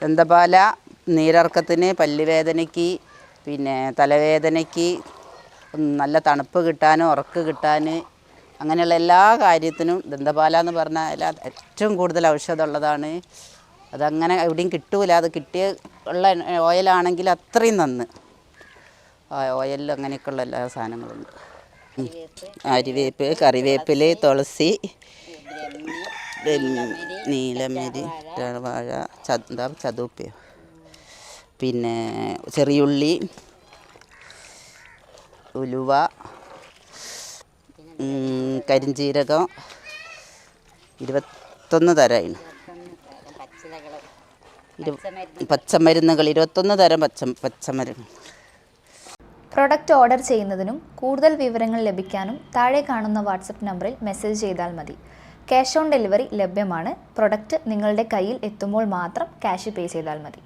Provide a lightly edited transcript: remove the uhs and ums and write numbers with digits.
ദന്തപാല നീരിറക്കത്തിന്, പല്ലുവേദനയ്ക്ക്, പിന്നെ തലവേദനയ്ക്ക്, നല്ല തണുപ്പ് കിട്ടാൻ, ഉറക്ക് കിട്ടാൻ, അങ്ങനെയുള്ള എല്ലാ കാര്യത്തിനും ദന്തപാല എന്ന് പറഞ്ഞാൽ ഏറ്റവും കൂടുതൽ ഔഷധമുള്ളതാണ്. അതങ്ങനെ എവിടെയും കിട്ടൂല. അത് കിട്ടിയ ഉള്ള ഓയിലാണെങ്കിൽ അത്രയും നന്ന്. ഓയിലിൽ അങ്ങനെയൊക്കെയുള്ള എല്ലാ സാധനങ്ങളുണ്ട്. അരിവേപ്പ്, കറിവേപ്പില, തുളസി, നീലമരി, വാഴ, ചതുപ്പയോ, പിന്നെ ചെറിയുള്ളി, ഉലുവ, കരിഞ്ജീരകം, 21 തരമാണ്. പച്ചമരുന്നുകൾ 21 തരം പച്ചമരുന്ന്. പ്രൊഡക്റ്റ് ഓർഡർ ചെയ്യുന്നതിനും കൂടുതൽ വിവരങ്ങൾ ലഭിക്കാനും താഴെ കാണുന്ന വാട്സപ്പ് നമ്പറിൽ മെസ്സേജ് ചെയ്താൽ മതി. ക്യാഷ് ഓൺ ഡെലിവറി ലഭ്യമാണ്. പ്രൊഡക്റ്റ് നിങ്ങളുടെ കയ്യിൽ എത്തുമ്പോൾ മാത്രം ക്യാഷ് പേ ചെയ്താൽ മതി.